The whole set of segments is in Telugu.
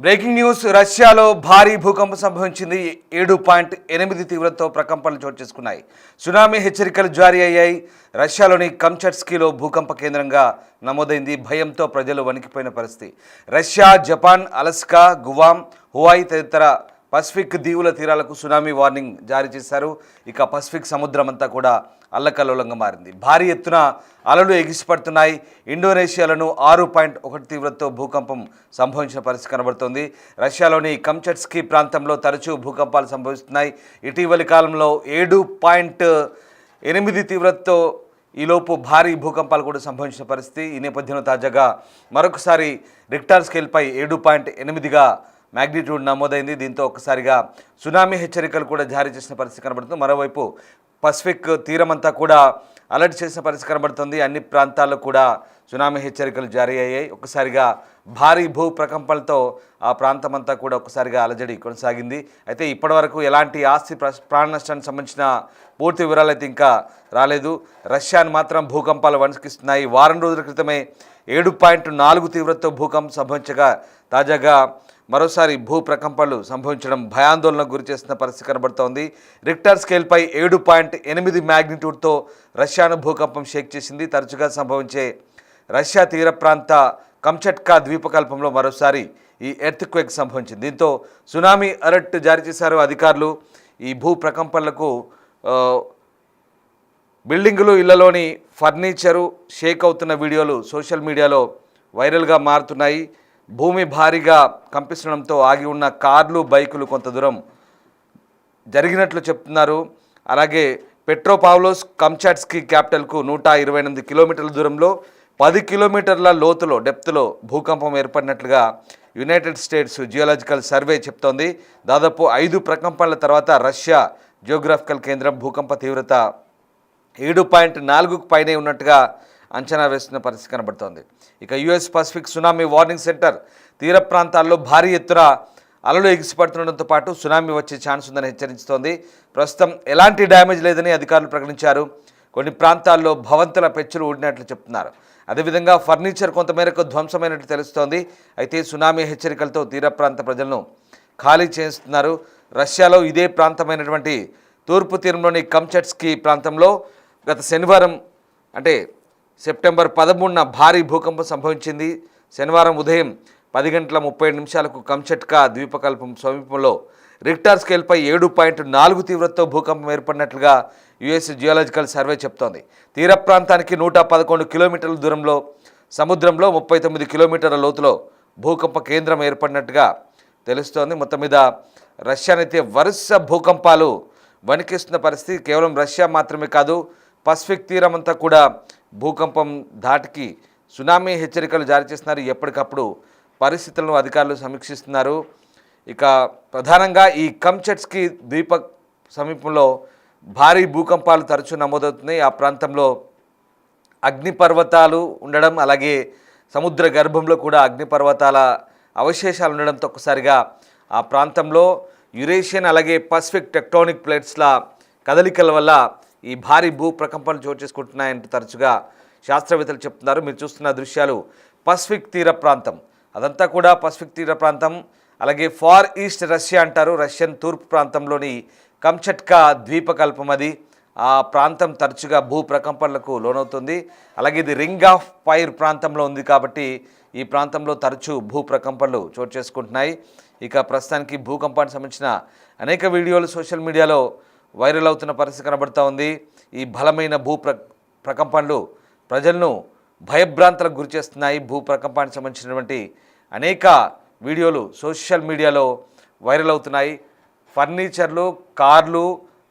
Breaking news. రష్యాలో భారీ భూకంపం సంభవించింది. 7.8 తీవ్రతతో ప్రకంపనలు చోటు చేసుకున్నాయి. సునామీ హెచ్చరికలు జారీ అయ్యాయి. రష్యాలోని కమ్చట్స్కీలో భూకంప కేంద్రంగా నమోదైంది. భయంతో ప్రజలు వణికిపోయిన పరిస్థితి. Russia, Japan, Alaska, Guam, Huawei తదితర పసిఫిక్ దీవుల తీరాలకు సునామీ వార్నింగ్ జారీ చేశారు. ఇక పసిఫిక్ సముద్రం అంతా కూడా అల్లకల్లోలంగా మారింది. భారీ ఎత్తున అలలు ఎగిసిపడుతున్నాయి. ఇండోనేషియాలను 6.1 తీవ్రతతో భూకంపం సంభవించిన పరిస్థితి కనబడుతోంది. రష్యాలోని కమ్చట్స్కీ ప్రాంతంలో తరచూ భూకంపాలు సంభవిస్తున్నాయి. ఇటీవలి కాలంలో 7.8 తీవ్రతతో ఈలోపు భారీ భూకంపాలు కూడా సంభవించిన పరిస్థితి. ఈ నేపథ్యంలో తాజాగా మరొకసారి రిక్టర్ స్కేల్పై 7.8గా మ్యాగ్నిట్యూడ్ నమోదైంది. దీంతో ఒక్కసారిగా సునామీ హెచ్చరికలు కూడా జారీ చేసిన పరిస్థితి కనబడుతుంది. మరోవైపు పసిఫిక్ తీరమంతా కూడా అలర్ట్ చేసిన పరిస్థితి కనబడుతుంది. అన్ని ప్రాంతాల్లో కూడా సునామీ హెచ్చరికలు జారీ అయ్యాయి. ఒక్కసారిగా భారీ భూ ప్రకంపనలతో ఆ ప్రాంతం అంతా కూడా ఒక్కసారిగా అలజడి కొనసాగింది. అయితే ఇప్పటివరకు ఎలాంటి ఆస్తి ప్రాణ నష్టానికి సంబంధించిన పూర్తి వివరాలు అయితే ఇంకా రాలేదు. రష్యాను మాత్రం భూకంపాలు వణికిస్తున్నాయి. వారం రోజుల క్రితమే 7.4 తీవ్రతతో భూకంపం సంభవించగా తాజాగా మరోసారి భూ ప్రకంపనలు సంభవించడం భయాందోళనకు గురి చేస్తున్న పరిస్థితి కనబడుతోంది. రిక్టర్ స్కేల్పై 7.8 మ్యాగ్నిట్యూడ్తో రష్యాను భూకంపం షేక్ చేసింది. తరచుగా సంభవించే రష్యా తీర ప్రాంత కమ్చట్కా ద్వీపకల్పంలో మరోసారి ఈ ఎర్త్క్వేక్ సంభవించింది. దీంతో సునామీ అలర్ట్ జారీ చేశారు అధికారులు. ఈ భూ ప్రకంపనలకు బిల్డింగులు, ఇళ్లలోని ఫర్నిచరు షేక్ అవుతున్న వీడియోలు సోషల్ మీడియాలో వైరల్గా మారుతున్నాయి. భూమి భారీగా కంపిస్తుండడంతో ఆగి ఉన్న కార్లు, బైకులు కొంత దూరం జరిగినట్లు చెప్తున్నారు. అలాగే పెట్రోపావ్లోస్ కమ్చాట్స్కీ క్యాపిటల్కు 128 కిలోమీటర్ల దూరంలో 10 కిలోమీటర్ల లోతులో డెప్త్లో భూకంపం ఏర్పడినట్లుగా యునైటెడ్ స్టేట్స్ జియోలాజికల్ సర్వే చెప్తోంది. దాదాపు 5 ప్రకంపనల తర్వాత రష్యా జియోగ్రాఫికల్ కేంద్రం భూకంప తీవ్రత 7.4కు పైనే ఉన్నట్టుగా అంచనా వేస్తున్న పరిస్థితి కనబడుతోంది. ఇక US Pacific tsunami warning centre తీర ప్రాంతాల్లో భారీ ఎత్తున అలలు ఎగిసిపడుతుండడంతో పాటు సునామీ వచ్చే ఛాన్స్ ఉందని హెచ్చరిస్తోంది. ప్రస్తుతం ఎలాంటి డ్యామేజ్ లేదని అధికారులు ప్రకటించారు. కొన్ని ప్రాంతాల్లో భవంతుల పెచ్చులు ఊడినట్లు చెప్తున్నారు. అదేవిధంగా ఫర్నిచర్ కొంతమేరకు ధ్వంసమైనట్లు తెలుస్తోంది. అయితే సునామీ హెచ్చరికలతో తీర ప్రాంత ప్రజలను ఖాళీ చేస్తున్నారు. రష్యాలో ఇదే ప్రాంతమైనటువంటి తూర్పు తీరంలోని కమ్చట్స్కీ ప్రాంతంలో గత శనివారం అంటే సెప్టెంబర్ 13న భారీ భూకంపం సంభవించింది. శనివారం ఉదయం 10:37 కమ్చట్కా ద్వీపకల్పం సమీపంలో రిక్టర్ స్కేల్పై 7.4 తీవ్రతతో భూకంపం ఏర్పడినట్లుగా యుఎస్ జియోలాజికల్ సర్వే చెప్తోంది. తీర ప్రాంతానికి 111 కిలోమీటర్ల దూరంలో సముద్రంలో 39 కిలోమీటర్ల లోతులో భూకంప కేంద్రం ఏర్పడినట్టుగా తెలుస్తోంది. మొత్తం మీద రష్యానైతే వరుస భూకంపాలు వణికిస్తున్న పరిస్థితి. కేవలం రష్యా మాత్రమే కాదు, పసిఫిక్ తీరం అంతా కూడా భూకంపం ధాటికి సునామీ హెచ్చరికలు జారీ చేస్తున్నారు. ఎప్పటికప్పుడు పరిస్థితులను అధికారులు సమీక్షిస్తున్నారు. ఇక ప్రధానంగా ఈ కమ్చట్స్కీ ద్వీప సమీపంలో భారీ భూకంపాలు తరచూ నమోదవుతున్నాయి. ఆ ప్రాంతంలో అగ్నిపర్వతాలు ఉండడం, అలాగే సముద్ర గర్భంలో కూడా అగ్నిపర్వతాల అవశేషాలు ఉండడంతో ఒక్కసారిగా ఆ ప్రాంతంలో యురేషియన్ అలాగే పసిఫిక్ టెక్టోనిక్ ప్లేట్స్ల కదలికల వల్ల ఈ భారీ భూ ప్రకంపనలు చోటు చేసుకుంటున్నాయంటూ తరచుగా శాస్త్రవేత్తలు చెప్తున్నారు. మీరు చూస్తున్న దృశ్యాలు పసిఫిక్ తీర ప్రాంతం, అదంతా కూడా పసిఫిక్ తీర ప్రాంతం. అలాగే ఫార్ ఈస్ట్ రష్యా అంటారు. రష్యన్ తూర్పు ప్రాంతంలోని కమ్చట్కా ద్వీపకల్పం అది. ఆ ప్రాంతం తరచుగా భూ ప్రకంపనలకు లోనవుతుంది. అలాగే ఇది రింగ్ ఆఫ్ ఫైర్ ప్రాంతంలో ఉంది కాబట్టి ఈ ప్రాంతంలో తరచూ భూ ప్రకంపనలు చోటు చేసుకుంటున్నాయి. ఇక ప్రస్తుతానికి భూకంపానికి సంబంధించిన అనేక వీడియోలు సోషల్ మీడియాలో వైరల్ అవుతున్న పరిస్థితి కనబడుతూ ఉంది. ఈ బలమైన భూ ప్రకంపనలు ప్రజలను భయభ్రాంతులకు గురి చేస్తున్నాయి. భూ ప్రకంపానికి సంబంధించినటువంటి అనేక వీడియోలు సోషల్ మీడియాలో వైరల్ అవుతున్నాయి. ఫర్నిచర్లు, కార్లు,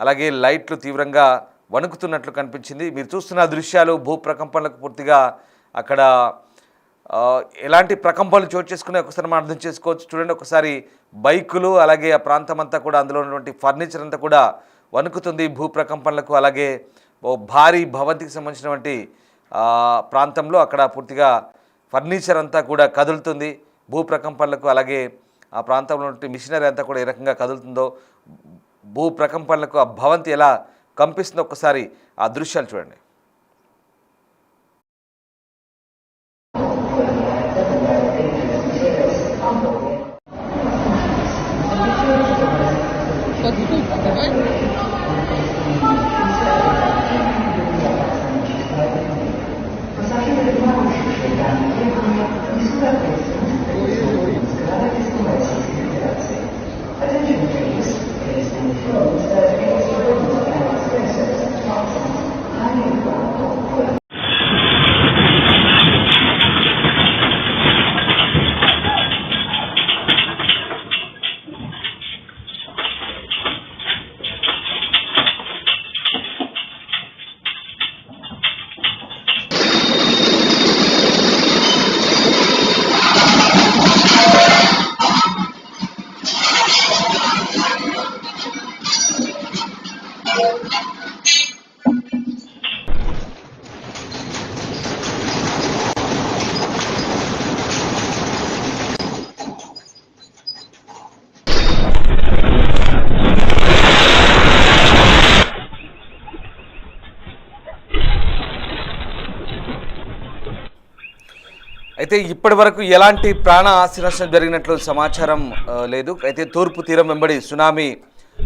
అలాగే లైట్లు తీవ్రంగా వణుకుతున్నట్లు కనిపించింది. మీరు చూస్తున్న దృశ్యాలు భూ ప్రకంపనలకు పూర్తిగా అక్కడ ఎలాంటి ప్రకంపనలు చోటు చేసుకునే ఒకసారి మనం అర్థం చేసుకోవచ్చు. చూడండి ఒకసారి బైకులు, అలాగే ఆ ప్రాంతం అంతా కూడా అందులో ఉన్నటువంటి ఫర్నిచర్ అంతా కూడా వణుకుతుంది భూ ప్రకంపనలకు. అలాగే ఓ భారీ భవంతికి సంబంధించినటువంటి ప్రాంతంలో అక్కడ పూర్తిగా ఫర్నిచర్ అంతా కూడా కదులుతుంది భూ ప్రకంపనలకు. అలాగే ఆ ప్రాంతంలో ఉన్న మిషనరీ అంతా కూడా ఏ రకంగా కదులుతుందో, భూ ప్రకంపనలకు ఆ భవంతి ఎలా కంపిస్తుందో ఒక్కసారి ఆ దృశ్యాలు చూడండి. అయితే ఇప్పటి వరకు ఎలాంటి ప్రాణ ఆస్తి నష్టం జరిగినట్లు సమాచారం లేదు. అయితే తూర్పు తీరం వెంబడి సునామీ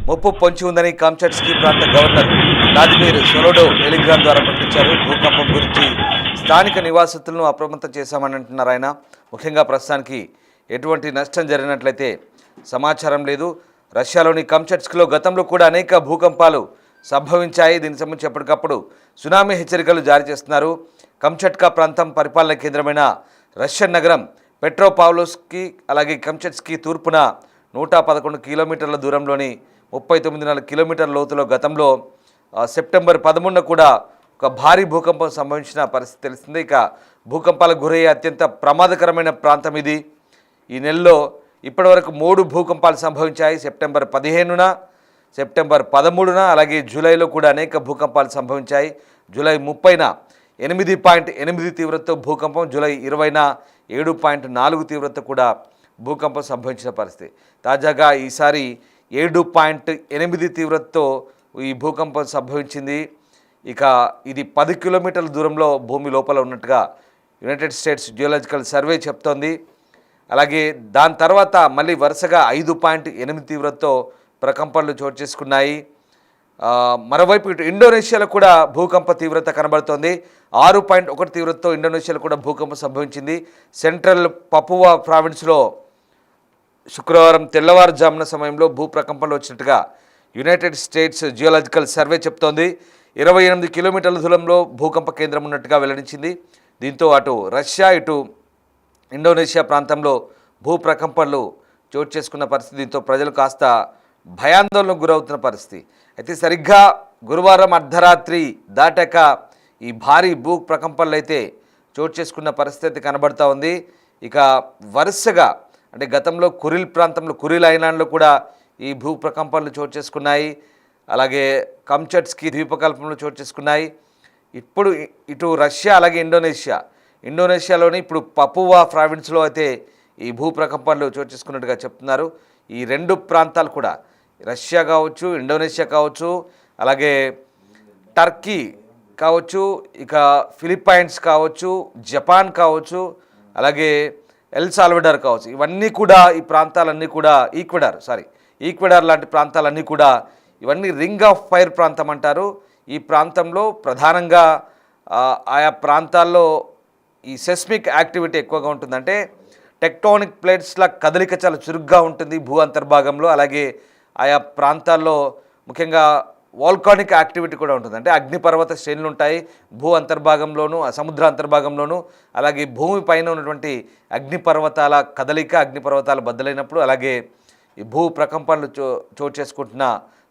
ముప్పు పొంచి ఉందని కామ్చట్స్కీ ప్రాంత గవర్నర్ వ్లాదిమిర్ సొలోడో టెలిగ్రామ్ ద్వారా ప్రకటించారు. భూకంపం గురించి స్థానిక నివాసితులను అప్రమత్తం చేశామని అంటున్నారు ఆయన. ముఖ్యంగా ప్రస్తుతానికి ఎటువంటి నష్టం జరిగినట్లయితే సమాచారం లేదు. రష్యాలోని కామ్చట్స్క్లో గతంలో కూడా అనేక భూకంపాలు సంభవించాయి. దీనికి సంబంధించి ఎప్పటికప్పుడు సునామీ హెచ్చరికలు జారీ చేస్తున్నారు. కమ్చట్కా ప్రాంతం పరిపాలన కేంద్రమైన రష్యన్ నగరం పెట్రోపావ్లోవ్స్కీ అలాగే కమ్చట్స్కీ తూర్పున 111 కిలోమీటర్ల దూరంలోని 39 కిలోమీటర్ల లోతులో గతంలో సెప్టెంబర్ 13న కూడా ఒక భారీ భూకంపం సంభవించిన పరిస్థితి తెలిసిందే. ఇక భూకంపాలకు గురయ్యే అత్యంత ప్రమాదకరమైన ప్రాంతం ఇది. ఈ నెలలో ఇప్పటివరకు 3 భూకంపాలు సంభవించాయి. సెప్టెంబర్ 15న, సెప్టెంబర్ 13న అలాగే జూలైలో కూడా అనేక భూకంపాలు సంభవించాయి. జూలై 30న 8.8 తీవ్రతతో భూకంపం, జూలై 20న 7.4 తీవ్రత కూడా భూకంపం సంభవించిన పరిస్థితి. తాజాగా ఈసారి 7.8 తీవ్రతతో ఈ భూకంపం సంభవించింది. ఇక ఇది 10 కిలోమీటర్ల దూరంలో భూమి లోపల ఉన్నట్టుగా యునైటెడ్ స్టేట్స్ జియోలాజికల్ సర్వే చెప్తోంది. అలాగే దాని తర్వాత మళ్ళీ వరుసగా 5.8 తీవ్రతతో ప్రకంపనలు చోటు చేసుకున్నాయి. మరోవైపు ఇటు ఇండోనేషియాలో కూడా భూకంప తీవ్రత కనబడుతోంది. 6.1 తీవ్రతతో ఇండోనేషియాలో కూడా భూకంపం సంభవించింది. సెంట్రల్ పపువా ప్రావిన్స్లో శుక్రవారం తెల్లవారుజామున సమయంలో భూ ప్రకంపనలు వచ్చినట్టుగా యునైటెడ్ స్టేట్స్ జియోలాజికల్ సర్వే చెప్తోంది. 28 కిలోమీటర్ల దూరంలో భూకంప కేంద్రం ఉన్నట్టుగా వెల్లడించింది. దీంతో అటు రష్యా ఇటు ఇండోనేషియా ప్రాంతంలో భూ ప్రకంపనలు చోటు చేసుకున్న పరిస్థితి. దీంతో ప్రజలు కాస్త భయాందోళనకు గురవుతున్న పరిస్థితి. అయితే సరిగ్గా గురువారం అర్ధరాత్రి దాటాక ఈ భారీ భూ ప్రకంపనలు అయితే చోటు చేసుకున్న పరిస్థితి కనబడుతూ ఉంది. ఇక వరుసగా అంటే గతంలో కురిల్ ప్రాంతంలో, కురిల్ ఐలాండ్లో కూడా ఈ భూ ప్రకంపనలు చోటు చేసుకున్నాయి. అలాగే కమ్చట్స్కీ ద్వీపకల్పంలో చోటు చేసుకున్నాయి. ఇప్పుడు ఇటు రష్యా అలాగే ఇండోనేషియాలోని ఇప్పుడు పపువా ప్రావిన్స్లో అయితే ఈ భూ ప్రకంపనలు చోటు చేసుకున్నట్టుగా చెప్తున్నారు. ఈ 2 ప్రాంతాలు కూడా రష్యా కావచ్చు, ఇండోనేషియా కావచ్చు, అలాగే టర్కీ కావచ్చు, ఇక ఫిలిప్పైన్స్ కావచ్చు, జపాన్ కావచ్చు, అలాగే ఎల్ సాల్వడార్ కావచ్చు, ఇవన్నీ కూడా ఈ ప్రాంతాలన్నీ కూడా ఈక్వెడార్ లాంటి ప్రాంతాలన్నీ కూడా ఇవన్నీ రింగ్ ఆఫ్ ఫైర్ ప్రాంతం అంటారు. ఈ ప్రాంతంలో ప్రధానంగా ఆయా ప్రాంతాల్లో ఈ సెస్మిక్ యాక్టివిటీ ఎక్కువగా ఉంటుంది. అంటే టెక్టోనిక్ ప్లేట్స్ల కదలిక చాలా చురుగ్గా ఉంటుంది భూ అంతర్భాగంలో. అలాగే ఆయా ప్రాంతాల్లో ముఖ్యంగా వాల్కానిక్ యాక్టివిటీ కూడా ఉంటుంది. అంటే అగ్నిపర్వత శ్రేణులు ఉంటాయి భూ అంతర్భాగంలోనూ, సముద్ర అంతర్భాగంలోనూ. అలాగే భూమి పైన ఉన్నటువంటి అగ్నిపర్వతాల కదలిక, అగ్నిపర్వతాలు బద్దలైనప్పుడు అలాగే ఈ భూ ప్రకంపనలు చోటు చేసుకుంటున్న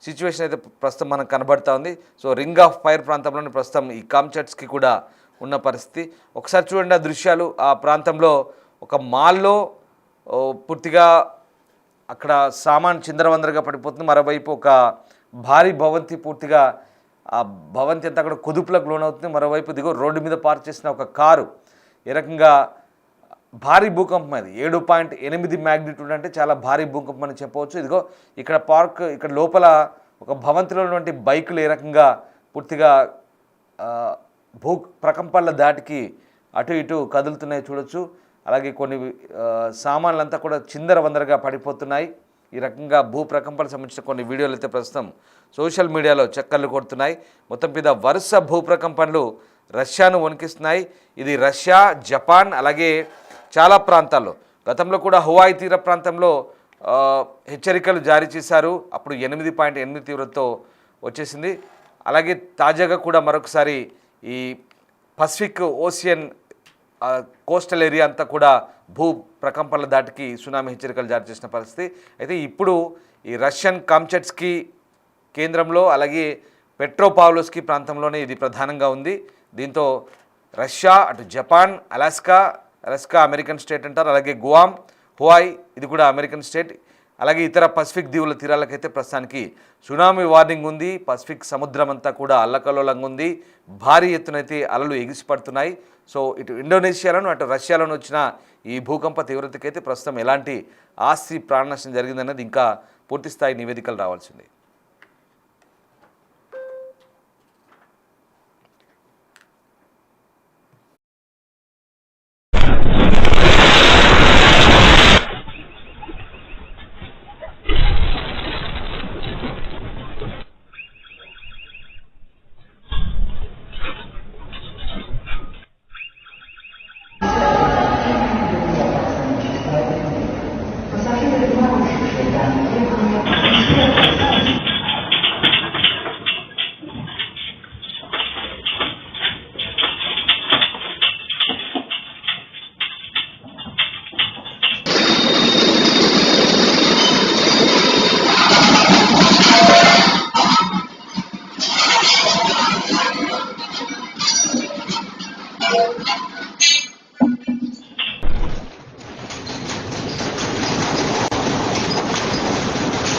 సిచ్యువేషన్ అయితే ప్రస్తుతం మనకు కనబడుతూ ఉంది. సో రింగ్ ఆఫ్ ఫైర్ ప్రాంతంలోని ప్రస్తుతం ఈ కామ్చట్స్కి కూడా ఉన్న పరిస్థితి. ఒకసారి చూడండి ఆ దృశ్యాలు. ఆ ప్రాంతంలో ఒక మాల్లో పూర్తిగా అక్కడ సామాన్ చిందరవందరగా పడిపోతుంది. మరోవైపు ఒక భారీ భవంతి పూర్తిగా ఆ భవంతి అంతా అక్కడ కుదుపులకు లోనవుతుంది. మరోవైపు దిగో రోడ్డు మీద పార్క్ చేసిన ఒక కారు ఏ రకంగా భారీ భూకంపం. అది 7.8 మ్యాగ్నిట్యూడ్ అంటే చాలా భారీ భూకంపం అని చెప్పవచ్చు. ఇదిగో ఇక్కడ లోపల ఒక భవంతిలో ఉన్నటువంటి బైకులు ఏ రకంగా పూర్తిగా భూ ప్రకంపనల దాటికి అటు ఇటు కదులుతున్నాయి చూడొచ్చు. అలాగే కొన్ని సామాన్లంతా కూడా చిందరవందరగా పడిపోతున్నాయి. ఈ రకంగా భూ ప్రకంపనకు సంబంధించిన కొన్ని వీడియోలు అయితే ప్రస్తుతం సోషల్ మీడియాలో చక్కర్లు కొడుతున్నాయి. మొత్తం మీద వరుస భూ ప్రకంపనలు రష్యాను వణికిస్తున్నాయి. ఇది రష్యా, జపాన్ అలాగే చాలా ప్రాంతాల్లో గతంలో కూడా హవాయి తీర ప్రాంతంలో హెచ్చరికలు జారీ చేశారు. అప్పుడు 8.8 తీవ్రతతో వచ్చేసింది. అలాగే తాజాగా కూడా మరొకసారి ఈ పసిఫిక్ ఓషియన్ కోస్టల్ ఏరియా అంతా కూడా భూ ప్రకంపనల దాటికి సునామీ హెచ్చరికలు జారీ చేసిన పరిస్థితి. అయితే ఇప్పుడు ఈ రష్యన్ కామ్చట్స్కీ కేంద్రంలో అలాగే పెట్రోపావ్లోస్కీ ప్రాంతంలోనే ఇది ప్రధానంగా ఉంది. దీంతో రష్యా, అటు జపాన్, అలాస్కా అమెరికన్ స్టేట్ అంటారు, అలాగే గువామ్, హవాయ్ ఇది కూడా అమెరికన్ స్టేట్, అలాగే ఇతర పసిఫిక్ దీవుల తీరాలకైతే ప్రస్తుతానికి సునామీ వార్నింగ్ ఉంది. పసిఫిక్ సముద్రం అంతా కూడా అల్లకల్లోలంగా ఉంది. భారీ ఎత్తునైతే అలలు ఎగిసిపడుతున్నాయి. సో ఇటు ఇండోనేషియాలోను అటు రష్యాలోను వచ్చిన ఈ భూకంప తీవ్రతకైతే ప్రస్తుతం ఎలాంటి ఆస్తి ప్రాణ నష్టం జరిగిందన్నది ఇంకా పూర్తిస్థాయి నివేదికలు రావాల్సింది.